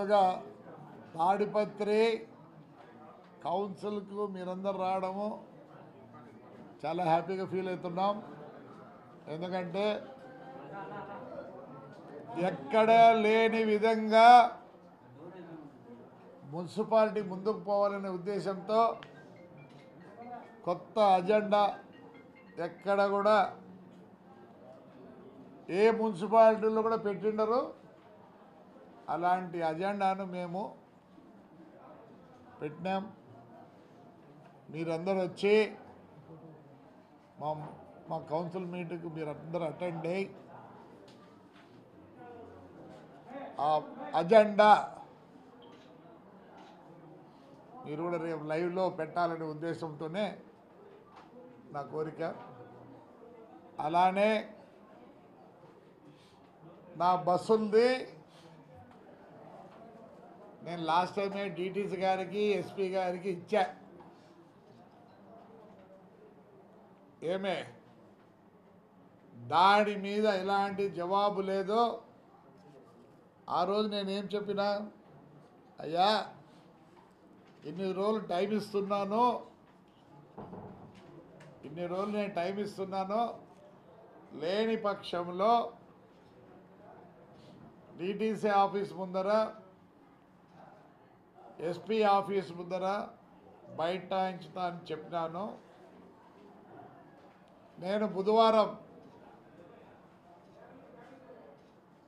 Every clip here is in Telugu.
ముందుగా తాడిపత్రి కౌన్సిల్కు మీరందరూ రావడము చాలా హ్యాపీగా ఫీల్ అవుతున్నాం. ఎందుకంటే ఎక్కడ లేని విధంగా మున్సిపాలిటీ ముందుకు పోవాలనే ఉద్దేశంతో కొత్త అజెండా ఎక్కడ కూడా ఏ మున్సిపాలిటీలో కూడా పెట్టిండరు. అలాంటి అజెండాను మేము పెట్టినాం. మీరందరూ వచ్చి మా కౌన్సిల్ మీటింగ్కి మీరందరూ అటెండ్ అయ్యి ఆ అజెండా మీరు కూడా రేపు లైవ్లో పెట్టాలనే ఉద్దేశంతోనే నా కోరిక. అలానే నా బస్సులది నేను లాస్ట్ టైమే డిటీసీ గారికి ఎస్పీ గారికి ఇచ్చా. ఏమే దాడి మీద ఎలాంటి జవాబు లేదు. ఆ రోజు నేనేం చెప్పినా, అయ్యా ఇన్ని రోజులు టైం ఇస్తున్నాను, లేని పక్షంలో డిటీసీ ఆఫీస్ ముందర ఎస్పీ ఆఫీస్ ముందర బైఠాయించుతా అని చెప్పినాను. నేను బుధవారం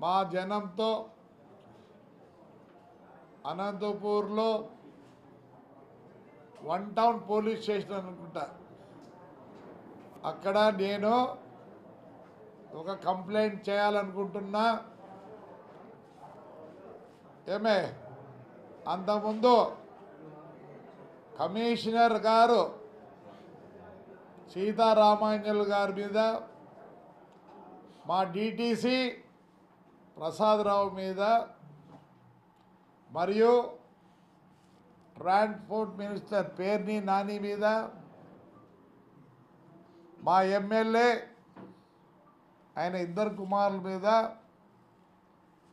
మా జనంతో అనంతపూర్లో 1 టౌన్ పోలీస్ స్టేషన్ అనుకుంటా, అక్కడ నేను ఒక కంప్లైంట్ చేయాలనుకుంటున్నా. ఏమే అంతకుముందు కమిషనర్ గారు సీతారామాంజల్ గారి మీద, మా డిటీసీ ప్రసాదరావు మీద, మరియు ట్రాన్స్పోర్ట్ మినిస్టర్ పేర్ని నాని మీద, మా ఎమ్మెల్యే ఆయన 2 కుమారుల మీద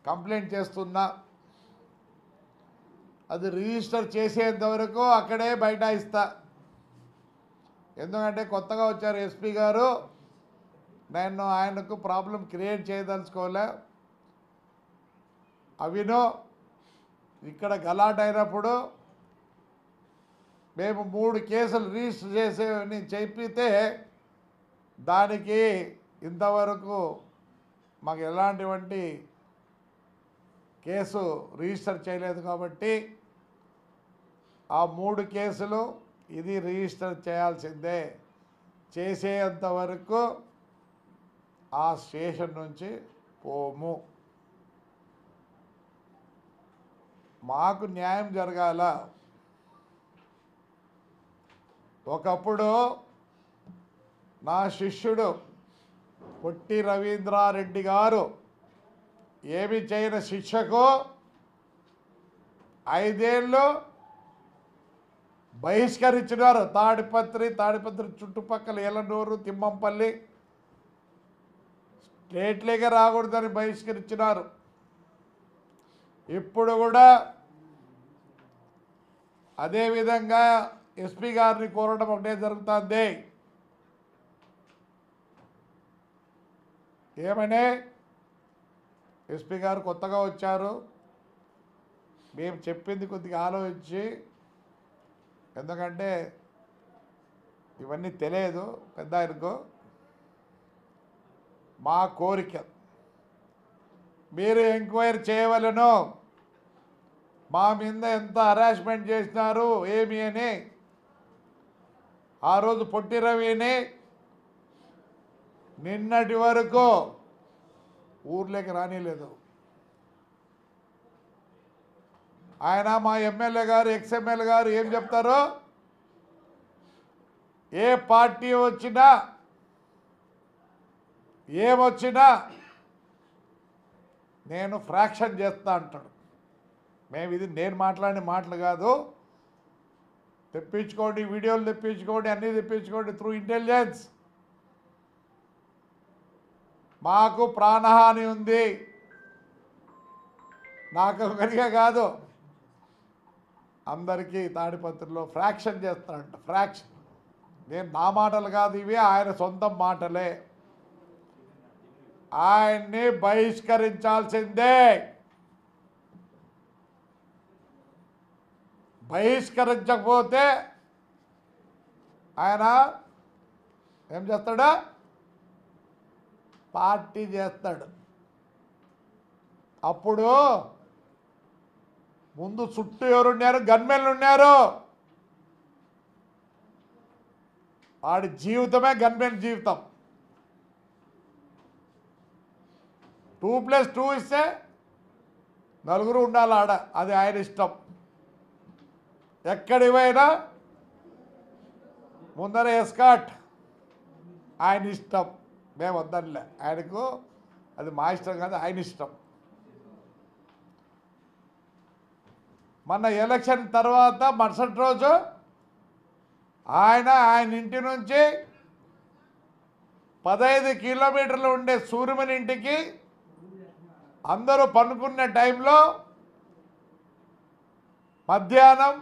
కంప్లైంట్ చేస్తున్నా. అది రిజిస్టర్ చేసేంత వరకు అక్కడే బైఠాయిస్తా. ఎందుకంటే కొత్తగా వచ్చారు ఎస్పీ గారు, నేను ఆయనకు ప్రాబ్లం క్రియేట్ చేయదలుచుకోలే. అవినో ఇక్కడ గలాట్ అయినప్పుడు మేము 3 కేసులు రిజిస్టర్ చేసేవని చెప్పితే దానికి ఇంతవరకు మాకు ఎలాంటి కేసు రిజిస్టర్ చేయలేదు. కాబట్టి ఆ 3 కేసులు ఇది రిజిస్టర్ చేయాల్సిందే. చేసేంత వరకు ఆ స్టేషన్ నుంచి పోము. మాకు న్యాయం జరగాల. ఒకప్పుడు నా శిష్యుడు పొట్టి రవీంద్రారెడ్డి గారు ఏమి చేయని శిక్షకు 5 ఏళ్ళు బహిష్కరించినారు. తాడిపత్రి చుట్టుపక్కల ఎలనూరు, తిమ్మంపల్లి స్టేట్లేగా రాకూడదని బహిష్కరించినారు. ఇప్పుడు కూడా అదేవిధంగా ఎస్పీ గారిని కోరడం ఒకటే జరుగుతుంది. ఏమనే ఎస్పీ గారు కొత్తగా వచ్చారు, మేము చెప్పింది కొద్దిగా ఆలోచించి, ఎందుకంటే ఇవన్నీ తెలియదు పెద్ద ఆయనకు, మా కోరిక మీరు ఎంక్వైరీ చేయవలను. మా మీద ఎంత హరాస్మెంట్ చేసినారు ఏమి అని. ఆ రోజు పొట్టి రవిని నిన్నటి వరకు ఊర్లోకి రానిలేదు. ఆయన మా ఎమ్మెల్యే గారు, ఎక్స్ఎమ్మెల్యే గారు ఏం చెప్తారో, ఏ పార్టీ వచ్చినా ఏమొచ్చినా నేను ఫ్రాక్షన్ చేస్తా అంటాడు. ఇది నేను మాట్లాడిన మాటలు కాదు. తెప్పించుకోండి, వీడియోలు తెప్పించుకోండి, అన్నీ తెప్పించుకోండి త్రూ ఇంటెలిజెన్స్. మాకు ప్రాణహాని ఉంది. నాకు ఒకరిగా కాదు, అందరికీ తాడిపత్రిలో ఫ్రాక్షన్ చేస్తాడంట. ఫ్రాక్షన్. నేను నా మాటలు కాదు ఇవి, ఆయన సొంత మాటలే. ఆయన్ని బహిష్కరించాల్సిందే. బహిష్కరించకపోతే ఆయన ఏం చేస్తాడు? పార్టీ చేస్తాడు. అప్పుడు ముందు చుట్టూ ఎవరున్నారు? గన్మెన్లు ఉన్నారు. వాడి జీవితమే గన్మెన్ జీవితం. 2+2 ఇస్తే నలుగురు ఉండాలి ఆడ, అది ఆయన ఇష్టం. ఎక్కడికి పోయినా ముందర ఎస్కాట్, ఆయన ఇష్టం. మేము వద్దనిలే, ఆయనకు అది మా ఇష్టం కాదు, ఆయన ఇష్టం. మొన్న ఎలక్షన్ తర్వాత మరుసటి రోజు ఆయన ఇంటి నుంచి 15 కిలోమీటర్లు ఉండే సూర్యమని ఇంటికి అందరూ పనుకున్న టైంలో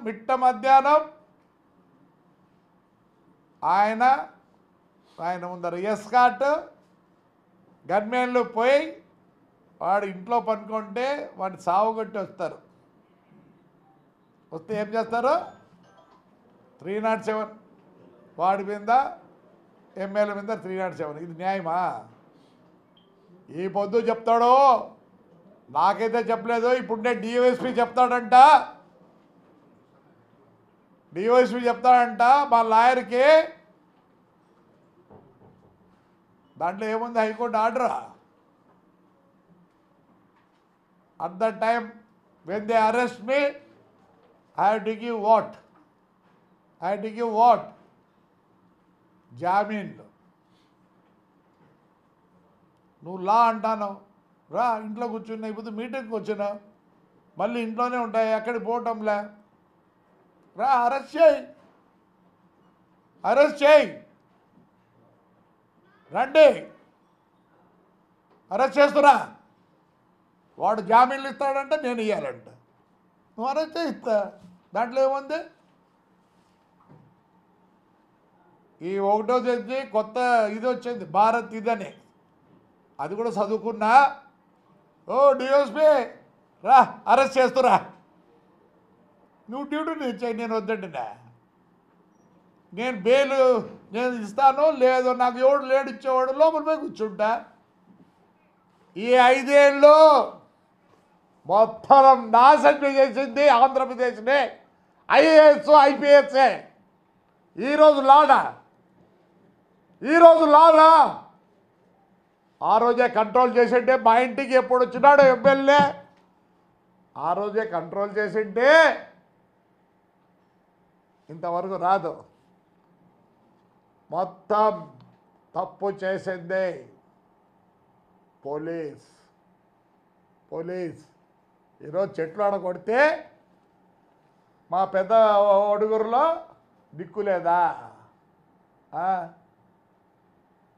మిట్ట మధ్యాహ్నం ఆయన ముందర ఎస్కాట్ గన్మెన్లు పోయి వాడు ఇంట్లో పనుకుంటే వాడిని సావుగొట్టి వస్తారు. వస్తే ఏం చేస్తారు? 307 వాడి మీద, ఎమ్మెల్యే మీద 307. ఇది న్యాయమా? ఈ పొద్దు చెప్తాడు, నాకైతే చెప్పలేదు. ఇప్పుడే డివైఎస్పీ చెప్తాడంట. మా లాయర్కి. దాంట్లో ఏముంది? High court order. At the time when they arrest me, I have to give what? జామీన్. నువ్వు లా అంటాను రా, ఇంట్లో కూర్చున్నా. ఇప్పుడు మీటింగ్కి వచ్చినా, మళ్ళీ ఇంట్లోనే ఉంటాయి, ఎక్కడికి పోవటంలే. రా, అరెస్ట్ చేయి. రండి, అరెస్ట్ చేస్తున్నా. వాడు జామీన్లు ఇస్తాడంటే నేను ఇవ్వాలంట. నువ్వు అరెస్ట్ చేయిస్తా, దాంట్లో ఏముంది? ఈ 1వ తేదీ కొత్త ఇది వచ్చింది, భారత్ ఇదని. అది కూడా చదువుకున్నా. ఓ డిఎస్పీ రా, అరెస్ట్ చేస్తురా. నువ్వు డ్యూటీ ఇచ్చాయి, నేను వద్దండినా. నేను బెయిల్ నేను ఇస్తాను, లేదు నాకు ఎవడు లేడు ఇచ్చేవాడు, లోపల పోయి కూర్చుంటా. ఈ 5 ఏళ్ళు మొత్తం నాశనం చేసింది ఆంధ్రప్రదేశ్నే ఐఏఎస్ ఐపీఎస్ఏ. ఈరోజు లాడా ఆ రోజే కంట్రోల్ చేసింటే, మా ఇంటికి ఎప్పుడు వచ్చినాడో ఎమ్మెల్యే ఆ రోజే కంట్రోల్ చేసింటే ఇంతవరకు రాదు. మొత్తం తప్పు చేసిందే పోలీస్. ఈరోజు చెట్లు ఆడకొడితే మా పెద్ద ఒడుగురులో దిక్కు లేదా?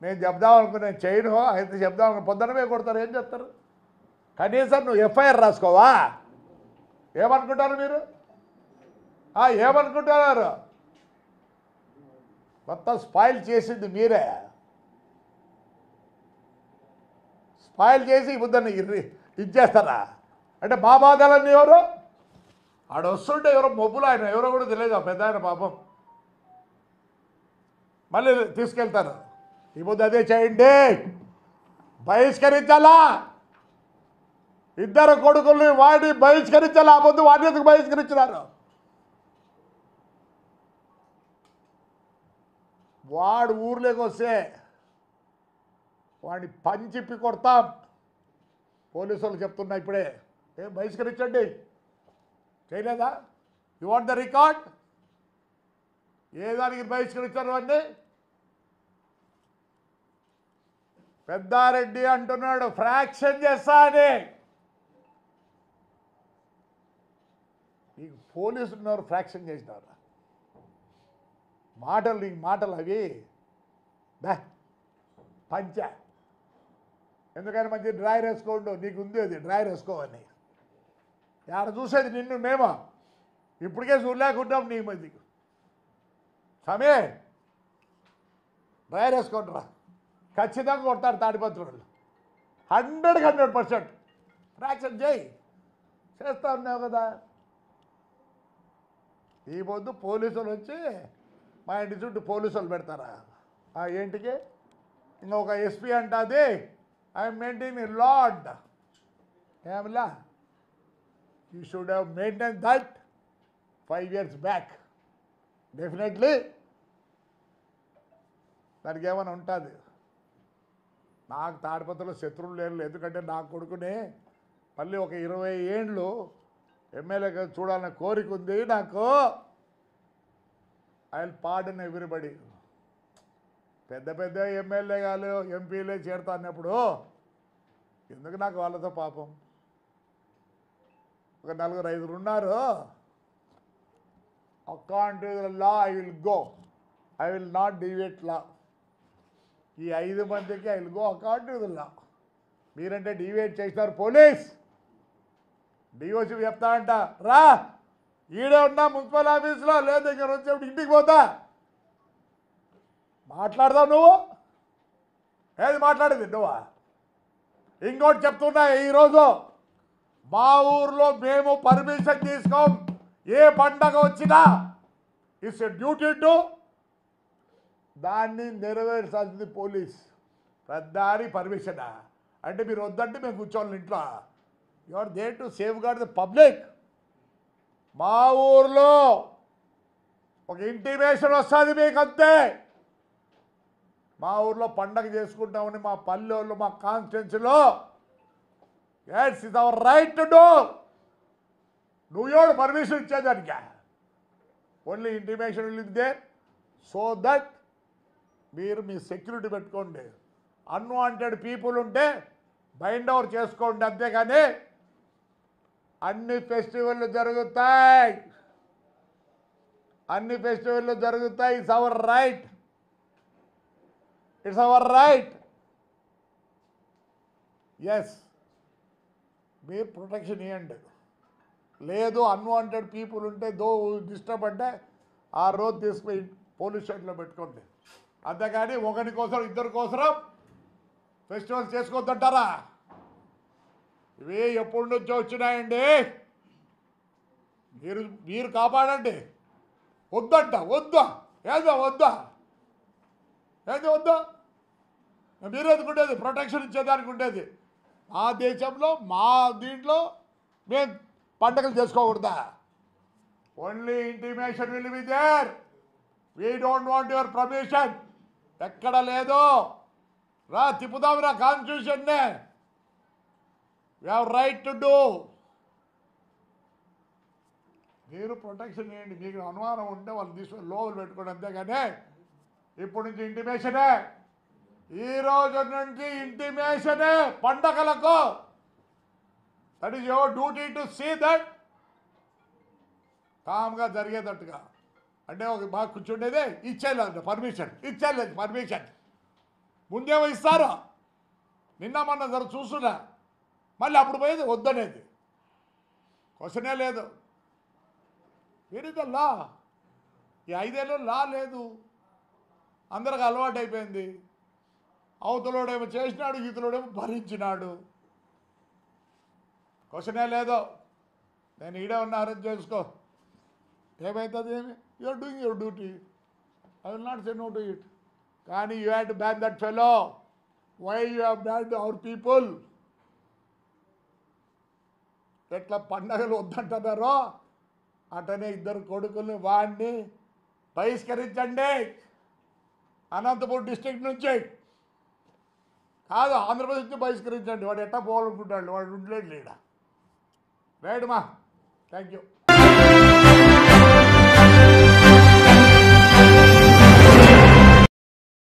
నేను చెప్దాం అనుకున్నాను, చేయను. అయితే చెప్దాం అనుకుని పొద్దునమే కొడతారు. ఏం చెప్తారు? కనీసం నువ్వు ఎఫ్ఐఆర్ రాసుకోవా? ఏమనుకుంటారు మీరు? ఏమనుకుంటున్నారు? మొత్తం స్పాయిల్ చేసింది మీరే. స్పాయిల్ చేసి బుద్ధని ఇచ్చేస్తారా? అంటే మా బాధలన్నీ ఎవరు? ఆడ వస్తుంటే ఎవరో మొబ్బులు, ఆయన ఎవరో కూడా తెలియదు, ఆ పెద్ద ఆయన పాపం. మళ్ళీ తీసుకెళ్తారు. ఈ బుద్ధి అదే చేయండి, బహిష్కరించాలా. 2 కొడుకుల్ని వాడిని బహిష్కరించాలా. ఆ పొద్దు వాడిని ఎందుకు బహిష్కరించినారు? వాడు ఊర్లోకి వస్తే వాడిని పంచిప్పి కొడతాం. పోలీసులు చెప్తున్నా ఇప్పుడే, ఏం బహిష్కరించండి. చేయలేదా? You want the record? ఏ దానికి బహిష్కరించారు అండి? పెద్దారెడ్డి అంటున్నాడు ఫ్రాక్షన్ చేస్తా అని. నీకు పోలీసులు ఉన్నారు, ఫ్రాక్షన్ చేసినారు. నీకు మాటలు అవి పంచా. ఎందుకని మంచి డ్రాయర్ వేసుకోండు, నీకు ఉంది అది డ్రాయర్ వేసుకోవని. ఆడ చూసేది నిన్ను మేము ఇప్పటికే చూడలేకుంటాం నీ మధ్య సమే డ్రైర్ వేసుకుంటారా ఖచ్చితంగా కొడతారు తాడిపత్రులు 100% ఫ్రాక్షన్ చేయి చేస్తా ఉన్నావు కదా ఈ పొద్దు పోలీసులు వచ్చి మా ఇంటి చుట్టూ పోలీసులు పెడతారా ఏంటికి ఇంకొక ఎస్పీ అంటుంది ఐఎమ్ మెయింటైనింగ్ లాడ్ ఏమిలా you should have maintain that 5 years back definitely దానికి ఏమైనా ఉంటుంది నాకు తాడిపత్రిలో శత్రువులు లేరు ఎందుకంటే నా కొడుకుని మళ్ళీ ఒక 20 ఏండ్లు ఎమ్మెల్యేగా చూడాలనే కోరిక ఉంది నాకు ఐ విల్ పార్డన్ ఎవ్రీబడి పెద్ద పెద్ద ఎమ్మెల్యేగాలు ఎంపీలే చేరుతా అన్నప్పుడు ఎందుకు నాకు వాళ్ళతో పాపం ఒక 4-5 ఉన్నారు according to the law I will go I will not deviate law ఈ 5 మందికి I will go according to the law మీరంటే డివేట్ చేసినారు పోలీస్ డిఓసి చెప్తా అంట రా ఈడే ఉన్నా మున్సిపల్ ఆఫీస్లో లేదు ఇక్కడ వచ్చేప్పుడు ఇంటికి పోతా మాట్లాడదావు నువ్వు ఏది మాట్లాడేది నువ్వా ఇంకోటి చెప్తున్నా ఈరోజు మా ఊర్లో మేము పర్మిషన్ తీసుకోం ఏ పండగ వచ్చినా ఇట్స్ డ్యూటీ టు దాన్ని నెరవేర్చాల్సింది పోలీస్ పెద్దారి పర్మిషనా అంటే మీరు వద్దంటే మేము కూర్చోవాలి ఇంట్లో you are there to safeguard the public మా ఊర్లో ఒక ఇంటిమేషన్ వస్తుంది మీకు అంతే మా ఊర్లో పండగ చేసుకుంటామని మా పల్లెల్లో మా కాన్స్టిట్యున్సీలో it's is our right to do నువ్వు ఎవడు పర్మిషన్ ఇచ్చేదానికి ఓన్లీ ఇంటిమేషన్ ఇదే సో దట్ మీరు మీ సెక్యూరిటీ పెట్టుకోండి అన్వాంటెడ్ పీపుల్ ఉంటే బైండ్ ఓవర్ చేసుకోండి అంతేగాని అన్ని ఫెస్టివల్లు జరుగుతాయి ఇట్స్ అవర్ రైట్ ఎస్ మీరు ప్రొటెక్షన్ ఇవ్వండి లేదు అన్వాంటెడ్ పీపుల్ ఉంటే డిస్టర్బ్ అంటే ఆ రోజు తీసుకుపోయి పోలీస్ స్టేషన్లో పెట్టుకోండి అంతేగాని ఒకరి కోసం ఇద్దరి కోసం ఫెస్టివల్స్ చేసుకోవద్దంటారా ఇవి ఎప్పటి నుంచో వచ్చినాయండి మీరు కాపాడండి వద్దా మీరు ఎందుకుండేది ప్రొటెక్షన్ ఇచ్చేదానికి ఉండేది మా దేశంలో మా దీంట్లో మేము పండగలు చేసుకోకూడదా only intimation will be there we don't want your permission ఎక్కడ లేదు రా తిప్పుదాం రా కాన్స్టిట్యూషన్నే we have right to do మీరు ప్రొటెక్షన్ చేయండి మీకు అనుమానం ఉంటే వాళ్ళు తీసుకొని లోపల పెట్టుకోండి అంతేగాని ఇప్పటి నుంచి ఇంటిమేషనే ఈ రోజు నుంచి ఇంటిమేషనే పండగలకు that is your duty to see that కామ్గా జరిగేటట్టుగా అంటే ఒక బాగా కూర్చుండేదే ఇచ్చేయలేదు పర్మిషన్ ముందేమో ఇస్తారు నిన్న మొన్న జర చూస్తున్నా మళ్ళీ అప్పుడు పోయేది వద్దనేది క్వశ్చనే లేదు లా ఈ 5 ఏళ్ళు లా లేదు అందరికి అలవాటు అయిపోయింది అవతలోడేమో చేసినాడు ఇతలోడేమో భరించినాడు క్వశ్చనే లేదు నేను ఈడే ఉన్న అరేంజ్ చేసుకో ఏమవుతుంది you're doing your duty I will not say no to it కానీ you have to ban that fellow why you have ban our people ఎట్లా పండగలు వద్దంటున్నారో అటనే 2 కొడుకుల్ని వాడిని బహిష్కరించండి అనంతపురం డిస్ట్రిక్ట్ నుంచి కాదు ఆంధ్రప్రదేశ్ నుంచి బహిష్కరించండి వాడు ఎట్టా పోవాలనుకుంటాడు వాడు ఉండలేడు లేడా రైట్ మా థ్యాంక్ యూ